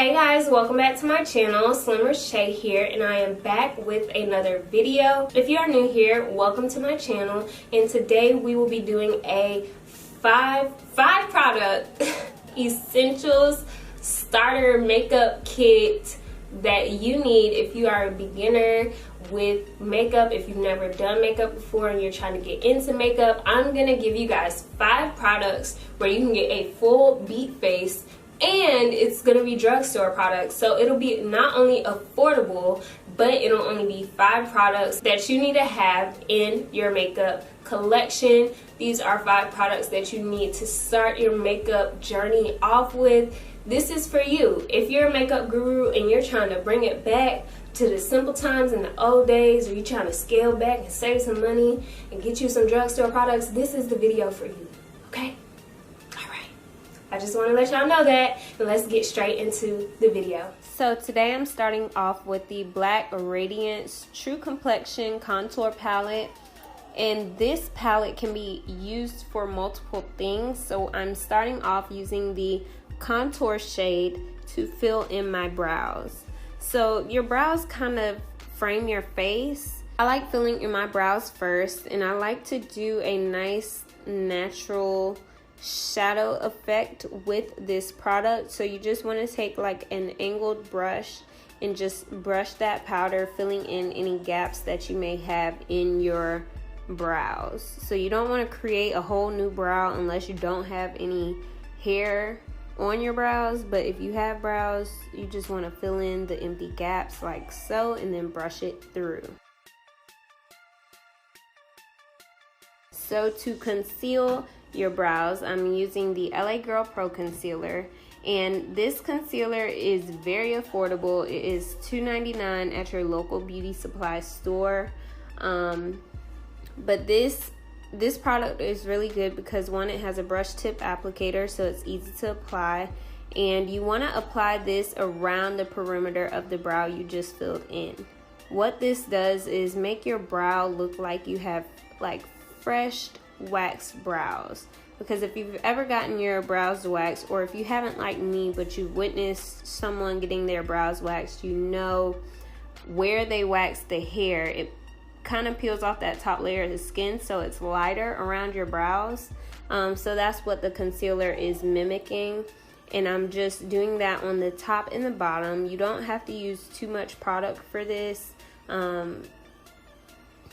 Hey guys, welcome back to my channel. Slimmer Shay here, and I am back with another video. If you are new here, welcome to my channel, and today we will be doing a five product essentials starter makeup kit that you need if you are a beginner with makeup. If you've never done makeup before and you're trying to get into makeup, I'm gonna give you guys 5 products where you can get a full beat face, and it's gonna be drugstore products, so it'll be not only affordable, but it'll only be 5 products that you need to have in your makeup collection. These are 5 products that you need to start your makeup journey off with. This is for you. If you're a makeup guru and you're trying to bring it back to the simple times in the old days, or you're trying to scale back and save some money and get you some drugstore products, this is the video for you, okay? I just want to let y'all know that, and let's get straight into the video. So today I'm starting off with the Black Radiance True Complexion Contour Palette, and this palette can be used for multiple things. So I'm starting off using the contour shade to fill in my brows. So your brows kind of frame your face. I like filling in my brows first, and I like to do a nice natural shadow effect with this product. So you just want to take like an angled brush and just brush that powder, filling in any gaps that you may have in your brows. So you don't want to create a whole new brow unless you don't have any hair on your brows, but if you have brows, you just want to fill in the empty gaps like so, and then brush it through. So to conceal your brows, I'm using the LA Girl Pro Concealer, and this concealer is very affordable. It is $2.99 at your local beauty supply store. But this product is really good because, one, it has a brush tip applicator, so it's easy to apply, and you want to apply this around the perimeter of the brow you just filled in. What this does is make your brow look like you have like fresh waxed brows, because if you've ever gotten your brows waxed, or if you haven't like me but you've witnessed someone getting their brows waxed, you know where they wax the hair, it kind of peels off that top layer of the skin, so it's lighter around your brows. So that's what the concealer is mimicking, and I'm just doing that on the top and the bottom. You don't have to use too much product for this,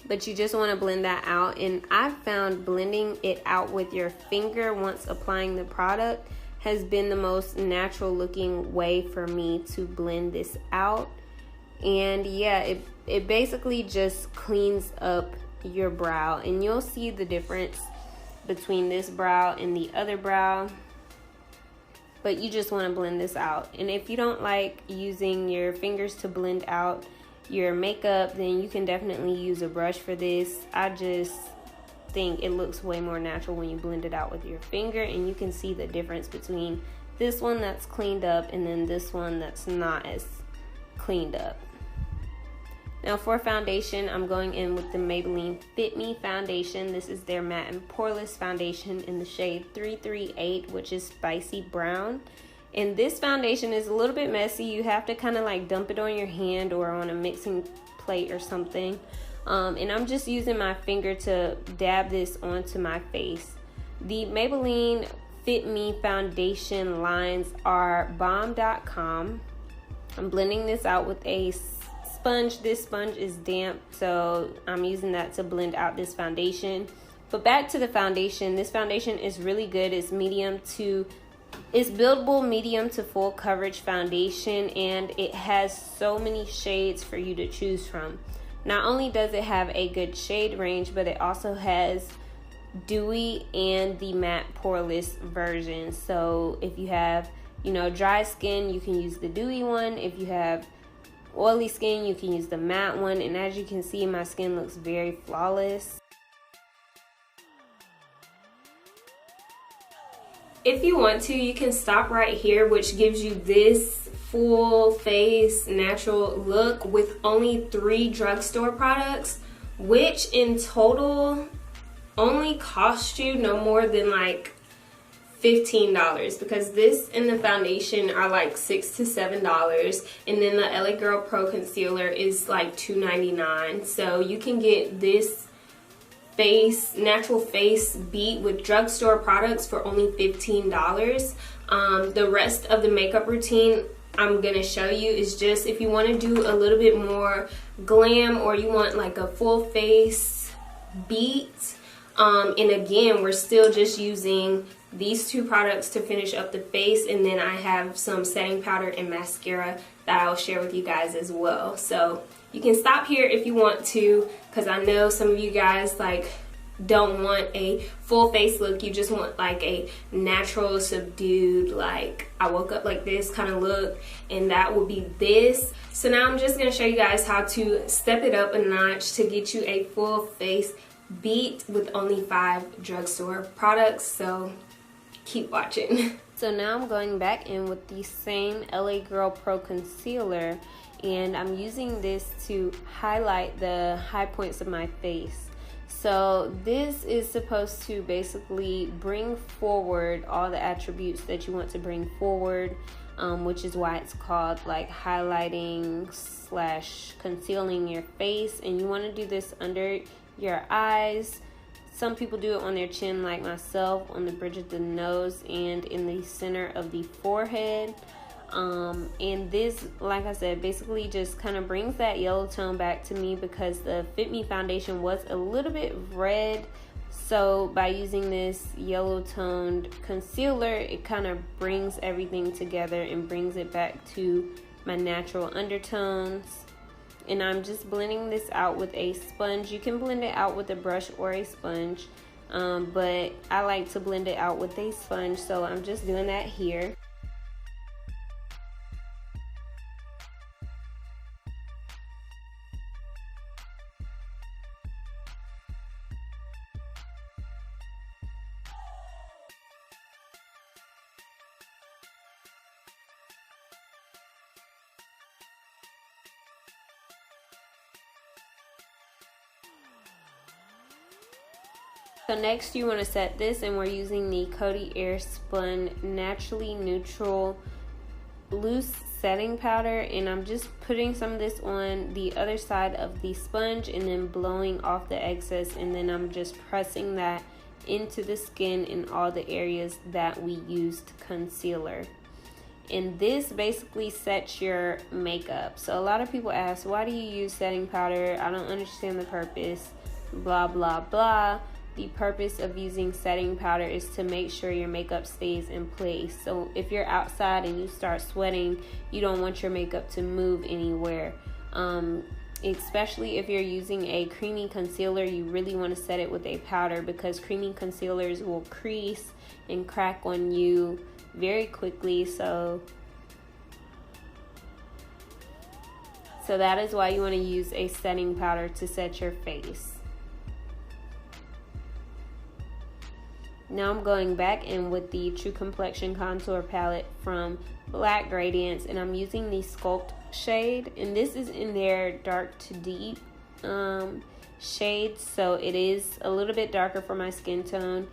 but you just want to blend that out. And I've found blending it out with your finger once applying the product has been the most natural looking way for me to blend this out. And yeah, it basically just cleans up your brow, and you'll see the difference between this brow and the other brow, but you just want to blend this out. And if you don't like using your fingers to blend out your makeup, then you can definitely use a brush for this. I just think it looks way more natural when you blend it out with your finger, and you can see the difference between this one that's cleaned up and then this one that's not as cleaned up. Now for foundation, I'm going in with the Maybelline Fit Me foundation. This is their matte and poreless foundation in the shade 338, which is spicy brown. And this foundation is a little bit messy. You have to kind of like dump it on your hand or on a mixing plate or something. And I'm just using my finger to dab this onto my face. The Maybelline Fit Me foundation lines are bomb.com. I'm blending this out with a sponge. This sponge is damp, so I'm using that to blend out this foundation. But back to the foundation, this foundation is really good. It's buildable medium to full coverage foundation, and it has so many shades for you to choose from. Not only does it have a good shade range, but it also has dewy and the matte poreless version. So if you have, dry skin, you can use the dewy one. If you have oily skin, you can use the matte one. And as you can see, my skin looks very flawless. If you want to, you can stop right here, which gives you this full face natural look with only 3 drugstore products, which in total only cost you no more than like $15, because this and the foundation are like $6 to $7, and then the LA Girl Pro Concealer is like $2.99. So you can get this natural face beat with drugstore products for only $15. The rest of the makeup routine I'm gonna show you is just if you want to do a little bit more glam, or you want like a full face beat. And again, we're still just using these two products to finish up the face, and then I have some setting powder and mascara that I'll share with you guys as well. So you can stop here if you want to, because I know some of you guys like don't want a full face look. You just want like a natural, subdued, like I woke up like this kind of look, and that will be this. So now I'm just going to show you guys how to step it up a notch to get you a full face beat with only 5 drugstore products. So keep watching. So now I'm going back in with the same LA Girl Pro Concealer, and I'm using this to highlight the high points of my face. So this is supposed to basically bring forward all the attributes that you want to bring forward, which is why it's called like highlighting / concealing your face. And you want to do this under your eyes. Some people do it on their chin like myself, on the bridge of the nose, and in the center of the forehead. And this, like I said, basically just kind of brings that yellow tone back to me, because the Fit Me foundation was a little bit red. So by using this yellow toned concealer, it kind of brings everything together and brings it back to my natural undertones. And I'm just blending this out with a sponge. You can blend it out with a brush or a sponge, but I like to blend it out with a sponge, so I'm just doing that here. So next you want to set this, and we're using the Coty Airspun Naturally Neutral Loose Setting Powder, and I'm just putting some of this on the other side of the sponge and then blowing off the excess, and then I'm just pressing that into the skin in all the areas that we used concealer. And this basically sets your makeup. So a lot of people ask, why do you use setting powder? I don't understand the purpose, blah blah blah. The purpose of using setting powder is to make sure your makeup stays in place. So if you're outside and you start sweating, you don't want your makeup to move anywhere. Especially if you're using a creamy concealer, you really want to set it with a powder, because creamy concealers will crease and crack on you very quickly. So that is why you want to use a setting powder to set your face. Now I'm going back in with the True Complexion Contour Palette from Black Gradients, and I'm using the Sculpt shade, and this is in their dark to deep shade, so it is a little bit darker for my skin tone,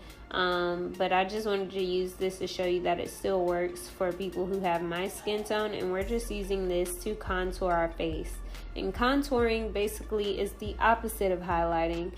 but I just wanted to use this to show you that it still works for people who have my skin tone. And we're just using this to contour our face, and contouring basically is the opposite of highlighting.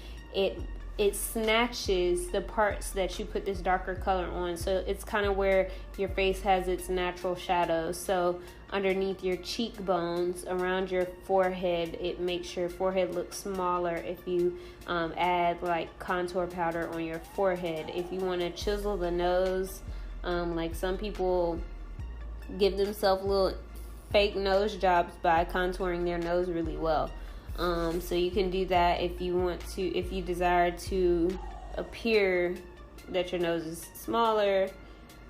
It snatches the parts that you put this darker color on, so it's kind of where your face has its natural shadows. So underneath your cheekbones, around your forehead, it makes your forehead look smaller if you add like contour powder on your forehead. If you want to chisel the nose, like some people give themselves little fake nose jobs by contouring their nose really well. So you can do that if you want to, if you desire to appear that your nose is smaller.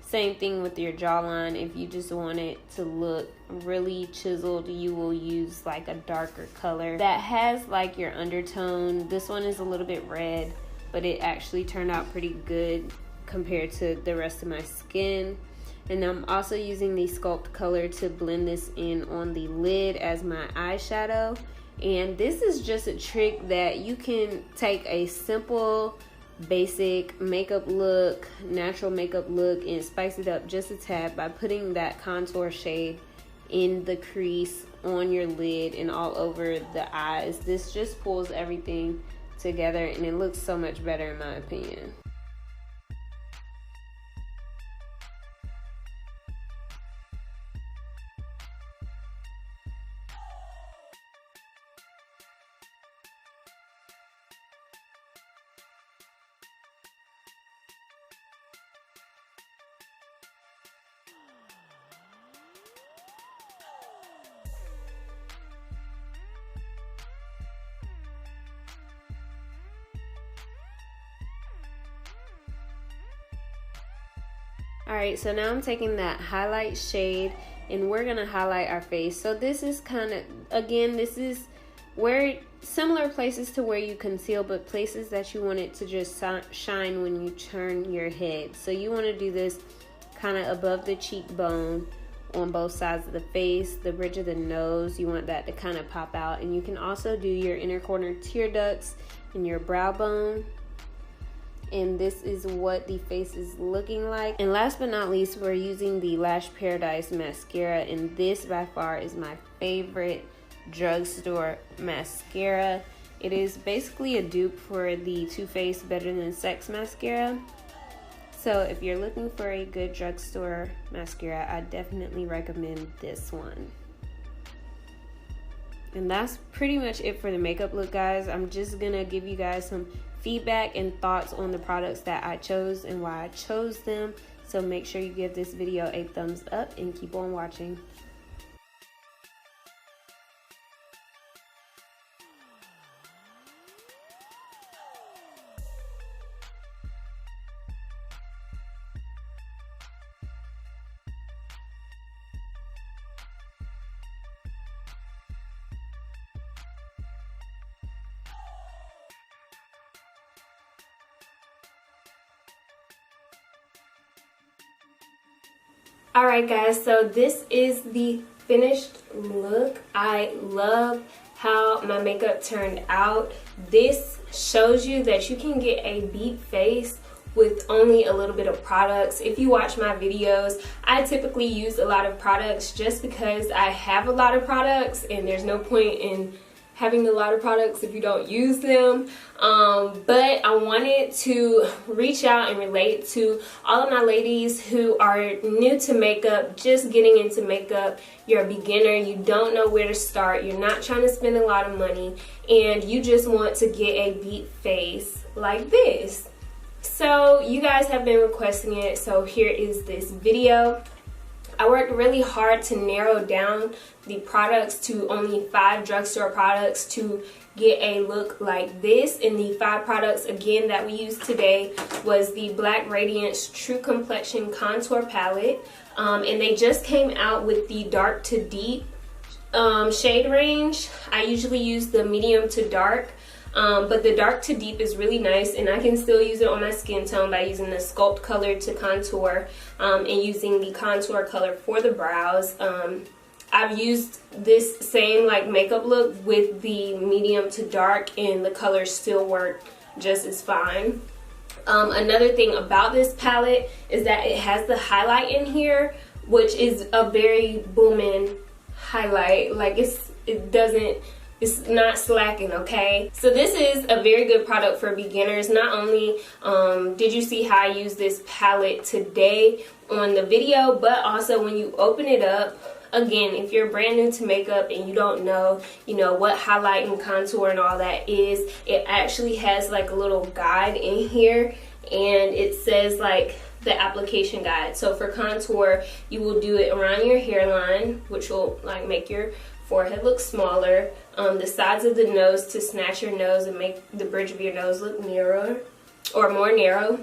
Same thing with your jawline. If you just want it to look really chiseled, you will use like a darker color that has like your undertone. This one is a little bit red, but it actually turned out pretty good compared to the rest of my skin. And I'm also using the Sculpt color to blend this in on the lid as my eyeshadow. And this is just a trick that you can take a simple basic makeup look, natural makeup look, and spice it up just a tad by putting that contour shade in the crease, on your lid, and all over the eyes. This just pulls everything together and it looks so much better in my opinion. Alright, so now I'm taking that highlight shade and we're going to highlight our face. So this is kind of, again, this is where similar places to where you conceal, but places that you want it to just shine when you turn your head. So you want to do this kind of above the cheekbone on both sides of the face, the bridge of the nose. You want that to kind of pop out. And you can also do your inner corner tear ducts and your brow bone. And this is what the face is looking like. And last but not least, we're using the Lash Paradise mascara, and this by far is my favorite drugstore mascara. It is basically a dupe for the Too Faced Better Than Sex mascara. So if you're looking for a good drugstore mascara, I definitely recommend this one. And that's pretty much it for the makeup look, guys. I'm just gonna give you guys some feedback and thoughts on the products that I chose and why I chose them. So make sure you give this video a thumbs up and keep on watching. Alright guys, so this is the finished look. I love how my makeup turned out. This shows you that you can get a beat face with only a little bit of products. If you watch my videos, I typically use a lot of products just because I have a lot of products and there's no point in having a lot of products if you don't use them. But I wanted to reach out and relate to all of my ladies who are new to makeup, just getting into makeup. You're a beginner, you don't know where to start, you're not trying to spend a lot of money, and you just want to get a beat face like this. So you guys have been requesting it, so here is this video. I worked really hard to narrow down the products to only 5 drugstore products to get a look like this. And the 5 products again that we used today was the Black Radiance True Complexion Contour Palette. And they just came out with the dark to deep shade range. I usually use the medium to dark. But the dark to deep is really nice, and I can still use it on my skin tone by using the Sculpt color to contour and using the contour color for the brows. I've used this same like makeup look with the medium to dark, and the colors still work just as fine. Another thing about this palette is that it has the highlight in here, which is a very booming highlight. Like it's not slacking, okay? So this is a very good product for beginners. Not only did you see how I use this palette today on the video, but also when you open it up, again, if you're brand new to makeup and you don't know, what highlight and contour and all that is, it actually has like a little guide in here, and it says like the application guide. So for contour, you will do it around your hairline, which will like make your forehead look smaller, the sides of the nose to snatch your nose and make the bridge of your nose look narrower or more narrow,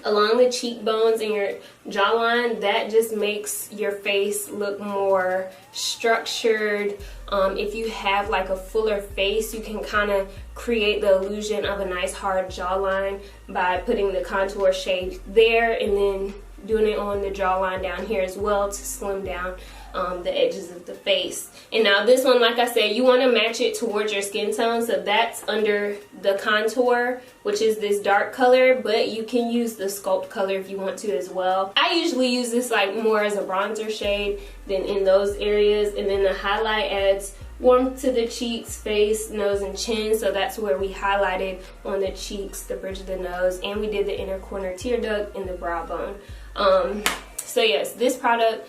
along the cheekbones and your jawline. That just makes your face look more structured. If you have like a fuller face, you can kind of create the illusion of a nice hard jawline by putting the contour shade there and then doing it on the jawline down here as well to slim down the edges of the face. And now this one, like I said, you want to match it towards your skin tone, so that's under the contour, which is this dark color, but you can use the sculpt color if you want to as well. I usually use this like more as a bronzer shade than in those areas, and then the highlight adds warmth to the cheeks, face, nose, and chin, so that's where we highlighted on the cheeks, the bridge of the nose, and we did the inner corner tear duct and the brow bone. So yes, this product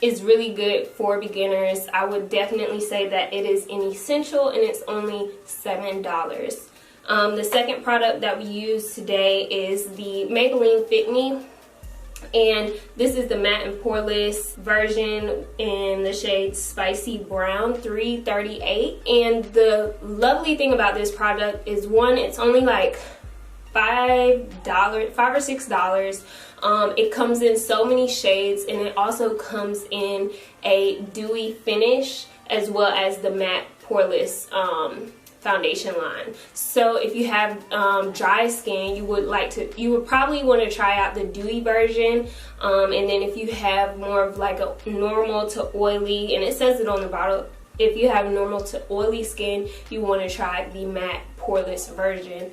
is really good for beginners. I would definitely say that it is an essential, and it's only $7. The second product that we use today is the Maybelline Fit Me, and this is the matte and poreless version in the shade Spicy Brown 338. And the lovely thing about this product is, one, it's only like $5 or $6. It comes in so many shades, and it also comes in a dewy finish as well as the matte poreless foundation line. So if you have dry skin, you would probably want to try out the dewy version, and then if you have more of like a normal to oily, and it says it on the bottle, if you have normal to oily skin, you want to try the matte poreless version.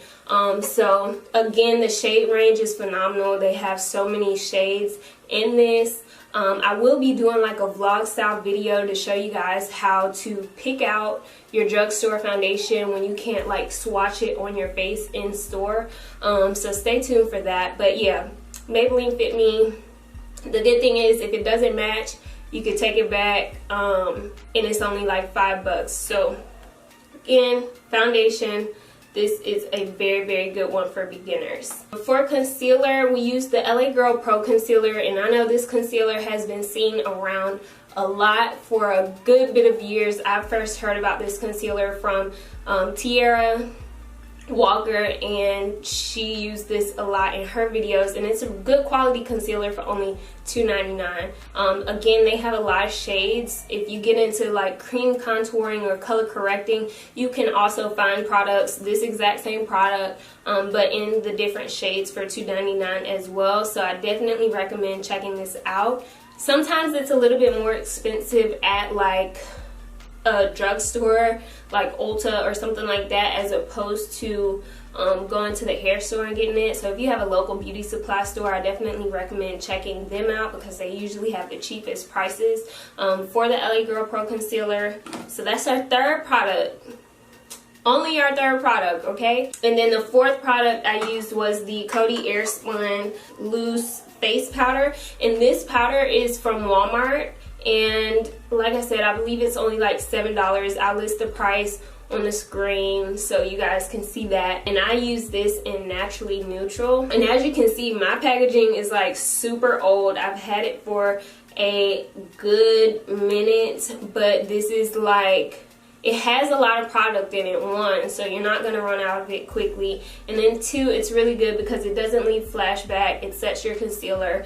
So again, the shade range is phenomenal. They have so many shades in this. I will be doing like a vlog style video to show you guys how to pick out your drugstore foundation when you can't like swatch it on your face in store. So stay tuned for that. But yeah, Maybelline Fit Me. The good thing is, if it doesn't match, you can take it back, and it's only like $5. So again, foundation, this is a very, very good one for beginners. For concealer, we use the LA Girl Pro Concealer, and I know this concealer has been seen around a lot for a good bit of years. I first heard about this concealer from Tiara Walker, and she used this a lot in her videos, and it's a good quality concealer for only $2.99. Again, they have a lot of shades. If you get into like cream contouring or color correcting, you can also find products, this exact same product, but in the different shades for $2.99 as well. So I definitely recommend checking this out. Sometimes it's a little bit more expensive at like a drugstore like Ulta or something like that, as opposed to going to the hair store and getting it. So if you have a local beauty supply store, I definitely recommend checking them out, because they usually have the cheapest prices for the LA Girl Pro Concealer. So that's our third product. Only our third product, okay? And then the fourth product I used was the Coty Airspun Loose Face Powder, and this powder is from Walmart. And like I said, I believe it's only like $7. I'll list the price on the screen so you guys can see that. And I use this in Naturally Neutral. And as you can see, my packaging is like super old. I've had it for a good minute, but this is like, it has a lot of product in it, one, so you're not going to run out of it quickly, and then two, it's really good because it doesn't leave flashback. It sets your concealer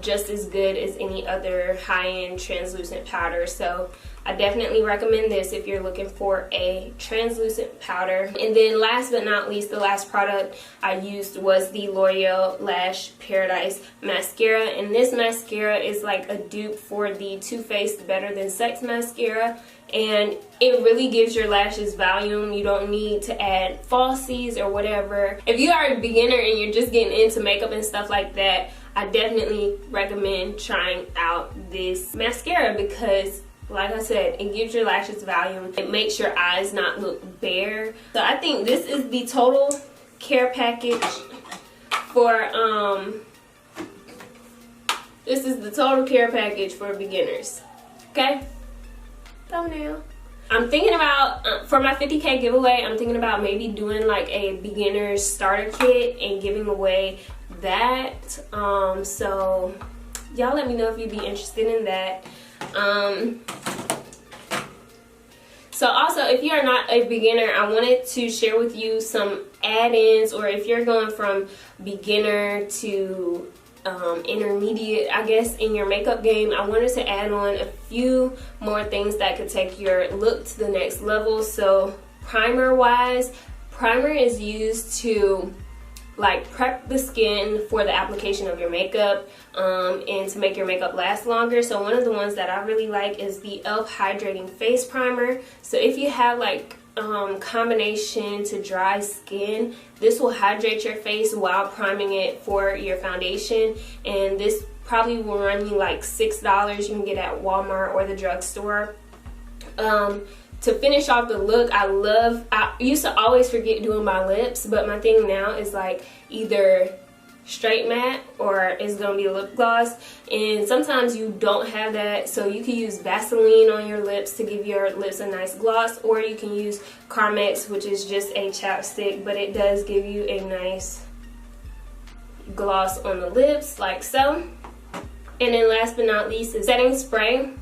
just as good as any other high-end translucent powder. So I definitely recommend this if you're looking for a translucent powder. And then last but not least, the last product I used was the L'Oreal Lash Paradise Mascara, and this mascara is like a dupe for the Too Faced Better Than Sex mascara, and it really gives your lashes volume. You don't need to add falsies or whatever. If you are a beginner and you're just getting into makeup and stuff like that, I definitely recommend trying out this mascara, because like I said, it gives your lashes volume. It makes your eyes not look bare. So I think this is the total care package for this is the total care package for beginners. Okay? Thumbnail. I'm thinking about, for my 50K giveaway, I'm thinking about maybe doing like a beginner's starter kit and giving away that. So y'all let me know if you'd be interested in that. So also, if you are not a beginner, I wanted to share with you some add-ins, or if you're going from beginner to intermediate, I guess, in your makeup game, I wanted to add on a few more things that could take your look to the next level. So primer wise, primer is used to like prep the skin for the application of your makeup, and to make your makeup last longer. So one of the ones that I really like is the e.l.f. Hydrating Face Primer. So if you have like combination to dry skin, this will hydrate your face while priming it for your foundation, and this probably will run you like $6. You can get it at Walmart or the drugstore. To finish off the look, I used to always forget doing my lips, but my thing now is like either straight matte or it's gonna be a lip gloss, and sometimes you don't have that, so you can use Vaseline on your lips to give your lips a nice gloss, or you can use Carmex, which is just a chapstick, but it does give you a nice gloss on the lips like so. And then last but not least is setting spray.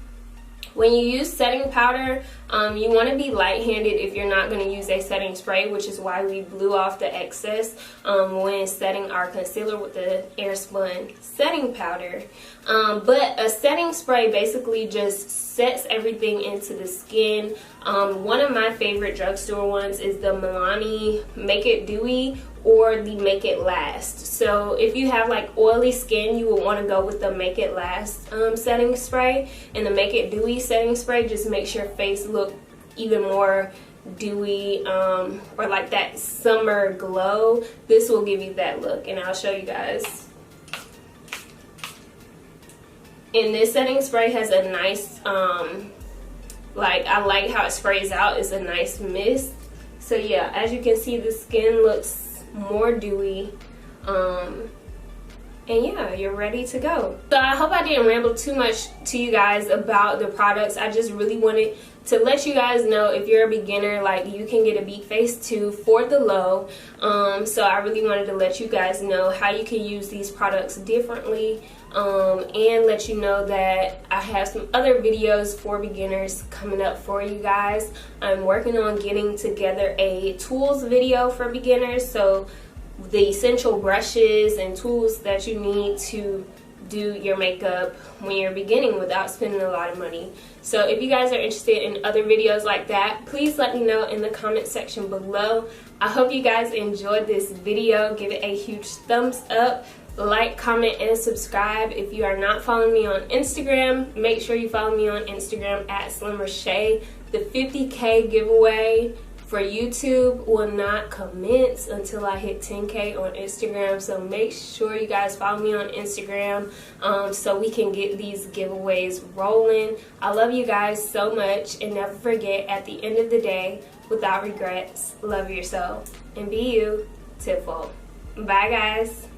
When you use setting powder, you want to be light-handed if you're not going to use a setting spray, which is why we blew off the excess when setting our concealer with the Airspun setting powder. But a setting spray basically just sets everything into the skin. One of my favorite drugstore ones is the Milani Make It Dewy or the Make It Last. So if you have like oily skin, you will want to go with the Make It Last setting spray, and the Make It Dewy setting spray just makes your face look even more dewy, or like that summer glow. This will give you that look, and I'll show you guys. And this setting spray has a nice like, I like how it sprays out. It's a nice mist. So yeah, as you can see, the skin looks more dewy, and yeah, you're ready to go. So I hope I didn't ramble too much to you guys about the products. I just really wanted to let you guys know, if you're a beginner, like, you can get a Beat Face 2 for the low. So I really wanted to let you guys know how you can use these products differently, and let you know that I have some other videos for beginners coming up for you guys. I'm working on getting together a tools video for beginners, so the essential brushes and tools that you need to do your makeup when you're beginning without spending a lot of money. So if you guys are interested in other videos like that, please let me know in the comment section below. I hope you guys enjoyed this video. Give it a huge thumbs up, like, comment, and subscribe. If you are not following me on Instagram, make sure you follow me on Instagram at SlimmerShay. The 50K giveaway for YouTube will not commence until I hit 10K on Instagram, so make sure you guys follow me on Instagram, so we can get these giveaways rolling. I love you guys so much, and never forget, at the end of the day, without regrets, love yourself and be you, Tipful. Bye guys.